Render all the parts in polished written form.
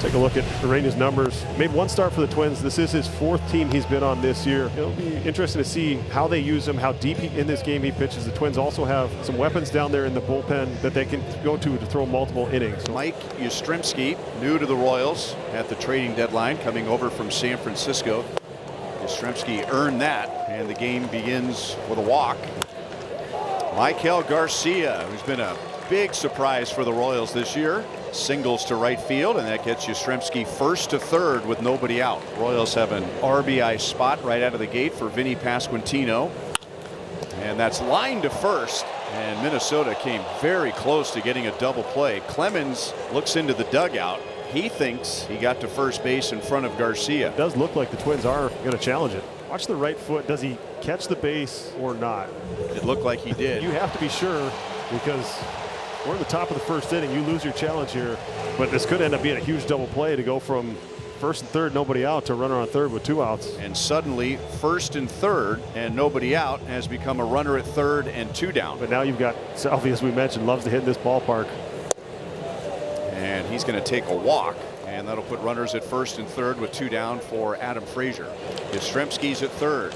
Take a look at Ureña's numbers. Made one start for the Twins. This is his 4th team he's been on this year. It'll be interesting to see how they use him, how deep in this game he pitches. The Twins also have some weapons down there in the bullpen that they can go to throw multiple innings. Mike Yastrzemski, new to the Royals at the trading deadline, coming over from San Francisco. Yastrzemski earned that, and the game begins with a walk. Maikel Garcia, who's been a big surprise for the Royals this year, singles to right field, and that gets Yastrzemski first to third with nobody out. Royals have an RBI spot right out of the gate for Vinny Pasquantino, and that's lined to first, and Minnesota came very close to getting a double play. Clemens looks into the dugout. He thinks he got to first base in front of Garcia. It does look like the Twins are going to challenge it. Watch the right foot. Does he catch the base or not? It looked like he did. You have to be sure, because we're in the top of the 1st inning. You lose your challenge here, but this could end up being a huge double play to go from first and third, nobody out, to runner on third with 2 outs. And suddenly first and third and nobody out has become a runner at third and 2 down. But now you've got Salvi, as we mentioned, loves to hit in this ballpark. And he's going to take a walk, and that'll put runners at first and third with 2 down for Adam Frazier. Yastrzemski's at third.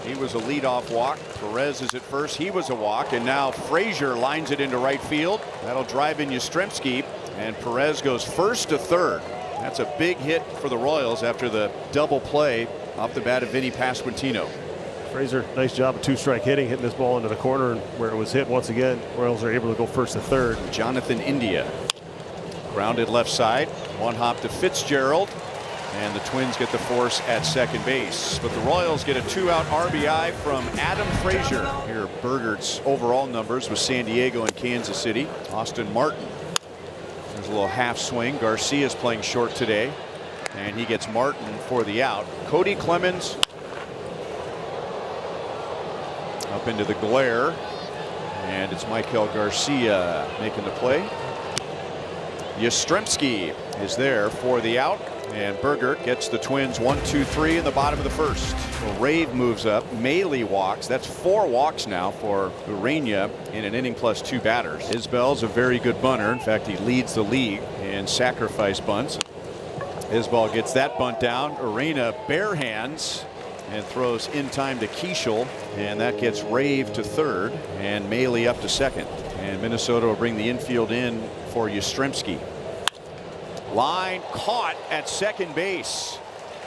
He was a leadoff walk. Perez is at first. He was a walk, and now Frazier lines it into right field. That'll drive in Yastrzemski, and Perez goes first to third. That's a big hit for the Royals after the double play off the bat of Vinny Pasquantino. Frazier, nice job of 2-strike hitting this ball into the corner, and where it was hit once again, Royals are able to go first to third. Jonathan India grounded left side, 1 hop to Fitzgerald, and the Twins get the force at second base. But the Royals get a 2-out RBI from Adam Frazier. Here are Bergert's overall numbers with San Diego and Kansas City. Austin Martin, there's a little half swing. Garcia's playing short today, and he gets Martin for the out. Cody Clemens up into the glare, and it's Maikel Garcia making the play. Yastrzemski is there for the out, and Bergert gets the Twins 1-2-3 in the bottom of the 1st. Well, Rave moves up. Maley walks. That's 4 walks now for Ureña in an inning plus 2 batters. Isbell's a very good bunter. In fact, he leads the league in sacrifice bunts. Isbell gets that bunt down. Ureña bare hands and throws in time to Keaschall, and that gets Rave to third and Maley up to second. And Minnesota will bring the infield in for Yastrzemski. Line caught at second base,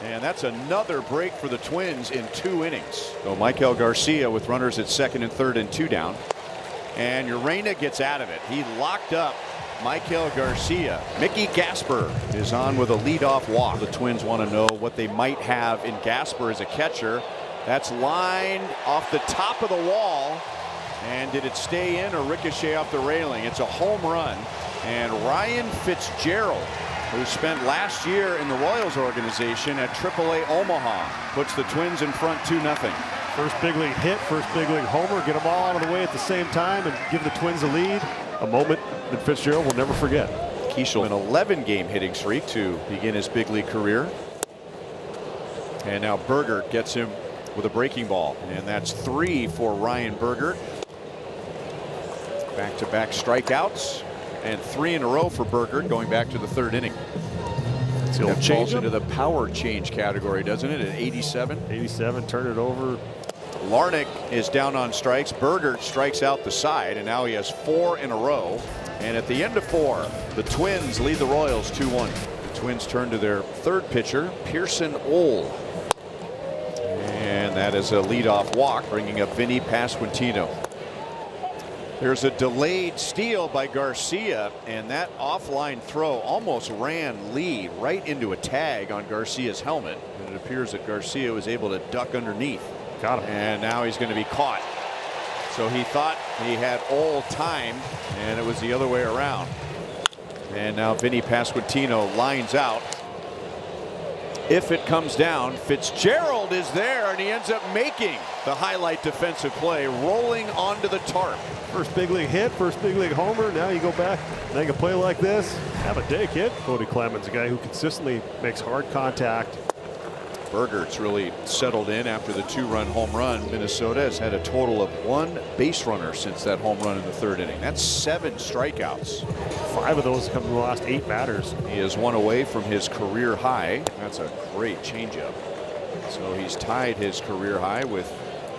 and that's another break for the Twins in 2 innings. So Maikel Garcia with runners at second and third and 2 down, and Ureña gets out of it. He locked up Maikel Garcia. Mickey Gasper is on with a leadoff walk. The Twins want to know what they might have in Gasper as a catcher. That's lined off the top of the wall, and did it stay in or ricochet off the railing? It's a home run, and Ryan Fitzgerald, who spent last year in the Royals organization at AAA Omaha, puts the Twins in front 2-0. First big league hit, first big league homer, get them all out of the way at the same time and give the Twins a lead. A moment that Fitzgerald will never forget. Keaschall, an 11-game hitting streak to begin his big league career. And now Bergert gets him with a breaking ball, and that's 3 for Ryan Bergert. Back-to-back strikeouts, and 3 in a row for Bergert going back to the 3rd inning. That falls into the power change category, doesn't it, at 87? 87, turn it over. Larnach is down on strikes. Bergert strikes out the side, and now he has 4 in a row. And at the end of 4, the Twins lead the Royals 2-1. The Twins turn to their 3rd pitcher, Pearson Ole. And that is a leadoff walk, bringing up Vinny Pasquantino. There's a delayed steal by Garcia, and that offline throw almost ran Lee right into a tag on Garcia's helmet. And it appears that Garcia was able to duck underneath. Got him. And now he's going to be caught. So he thought he had all time, and it was the other way around. And now Vinny Pasquantino lines out. If it comes down, Fitzgerald is there, and he ends up making the highlight defensive play, rolling onto the tarp. First big league hit, first big league homer. Now you go back, make a play like this. Have a day, kid. Cody Clemens, a guy who consistently makes hard contact. Burgert's really settled in after the 2-run home run. Minnesota has had a total of 1 base runner since that home run in the 3rd inning. That's 7 strikeouts. 5 of those come in the last 8 batters. He is 1 away from his career high. That's a great changeup. So he's tied his career high with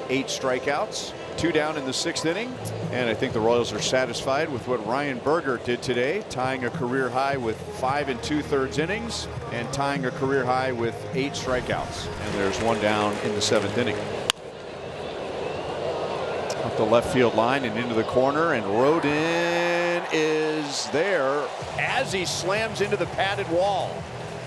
8 strikeouts. 2 down in the 6th inning, and I think the Royals are satisfied with what Ryan Burgert did today, tying a career high with 5 2/3 innings and tying a career high with 8 strikeouts. And there's 1 down in the 7th inning. Up the left field line and into the corner, and Rodin is there as he slams into the padded wall.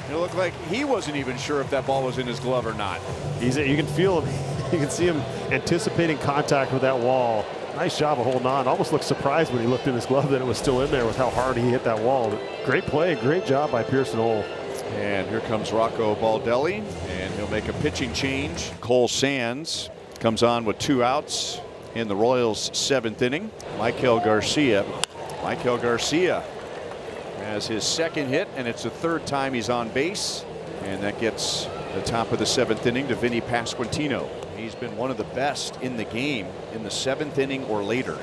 It looked like he wasn't even sure if that ball was in his glove or not. You can feel him. You can see him anticipating contact with that wall. Nice job of holding on. Almost looked surprised when he looked in his glove that it was still in there with how hard he hit that wall. Great play, great job by Pearson Hole. And here comes Rocco Baldelli, and he'll make a pitching change. Cole Sands comes on with 2 outs in the Royals' 7th inning. Maikel Garcia has his 2nd hit, and it's the 3rd time he's on base, and that gets the top of the 7th inning to Vinny Pasquantino. He's been one of the best in the game in the 7th inning or later.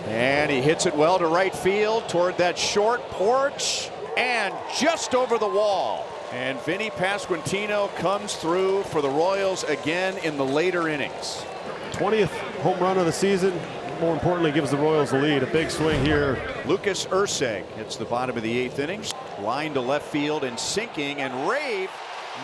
And he hits it well to right field toward that short porch and just over the wall. And Vinny Pasquantino comes through for the Royals again in the later innings. 20th home run of the season. More importantly, gives the Royals the lead. A big swing here. Lucas Erceg hits the bottom of the 8th inning. Line to left field and sinking, and Rave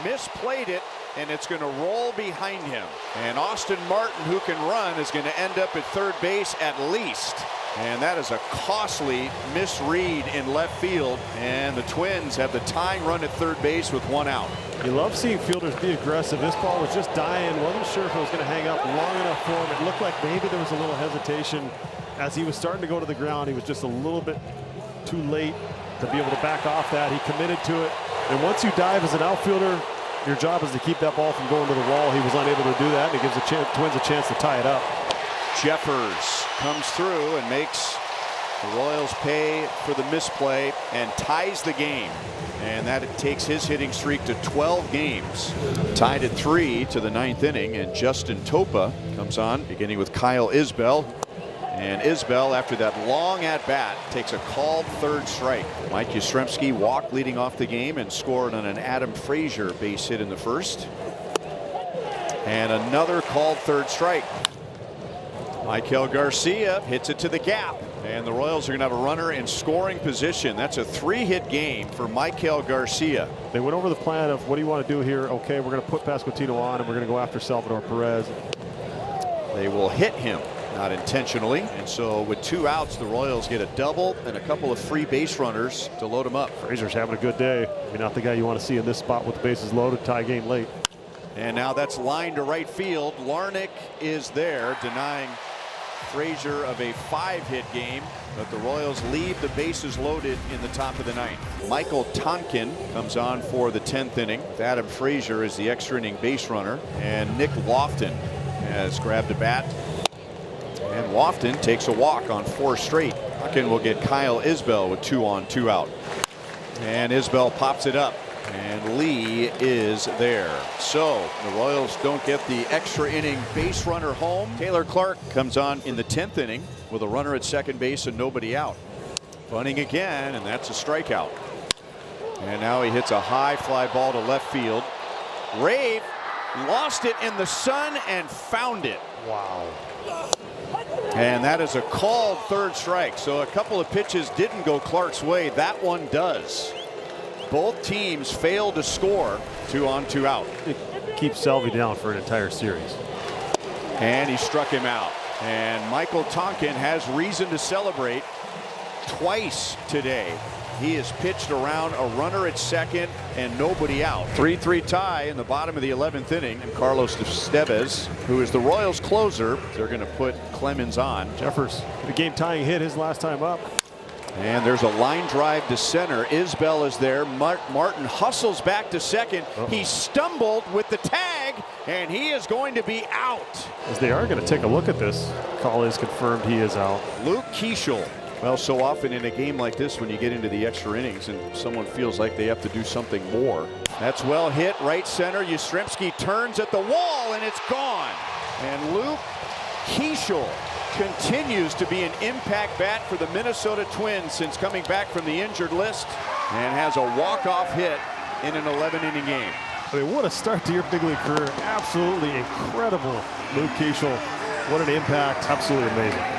misplayed it, and it's going to roll behind him. And Austin Martin, who can run, is going to end up at 3rd base at least. And that is a costly misread in left field, and the Twins have the tying run at 3rd base with 1 out. You love seeing fielders be aggressive. This ball was just dying. Wasn't sure if it was going to hang up long enough for him. It looked like maybe there was a little hesitation as he was starting to go to the ground. He was just a little bit too late to be able to back off that. He committed to it. And once you dive as an outfielder, your job is to keep that ball from going to the wall. He was unable to do that, and it gives the Twins a chance to tie it up. Jeffers comes through and makes the Royals pay for the misplay and ties the game. And that takes his hitting streak to 12 games. Tied at 3 to the 9th inning, and Justin Topa comes on, beginning with Kyle Isbell. And Isbell, after that long at-bat, takes a called 3rd strike. Mike Yastrzemski walked leading off the game and scored on an Adam Frazier base hit in the 1st. And another called 3rd strike. Maikel Garcia hits it to the gap, and the Royals are going to have a runner in scoring position. That's a 3-hit game for Maikel Garcia. They went over the plan of what do you want to do here? Okay, we're going to put Pasquantino on, and we're going to go after Salvador Perez. They will hit him, not intentionally, and so with 2 outs, the Royals get a double and a couple of free base runners to load him up. Frazier's having a good day. Maybe not the guy you want to see in this spot with the bases loaded, tie game late. And now that's line to right field. Larnach is there, denying Frazier of a 5-hit game, but the Royals leave the bases loaded in the top of the 9th. Michael Tonkin comes on for the 10th inning. Adam Frazier is the extra inning base runner, and Nick Lofton has grabbed a bat, and Lofton takes a walk on 4 straight. Tonkin will get Kyle Isbell with 2 on, 2 out, and Isbell pops it up, and Lee is there. So the Royals don't get the extra inning base runner home. Taylor Clark comes on in the 10th inning with a runner at 2nd base and nobody out. Bunting again, and that's a strikeout. And now he hits a high fly ball to left field. Rave lost it in the sun and found it. Wow. And that is a called 3rd strike. So a couple of pitches didn't go Clark's way. That one does. Both teams failed to score. 2 on, 2 out. It keeps Selvey down for an entire series. And he struck him out. And Michael Tonkin has reason to celebrate twice today. He has pitched around a runner at 2nd and nobody out. 3-3 tie in the bottom of the 11th inning. And Carlos Estevez, who is the Royals closer, they're going to put Clemens on. Jeffers, the game tying hit his last time up. And there's a line drive to center. Isbell is there. Martin hustles back to 2nd. He stumbled with the tag, and he is going to be out. As they are going to take a look at this, call is confirmed he is out. Luke Keaschall Well, so often in a game like this, when you get into the extra innings and someone feels like they have to do something more. That's well hit, right center. Yastrzemski turns at the wall, and it's gone. And Luke Keaschall continues to be an impact bat for the Minnesota Twins since coming back from the injured list, and has a walk-off hit in an 11-inning game. I mean, what a start to your big league career. Absolutely incredible, Luke Keaschall. What an impact. Absolutely amazing.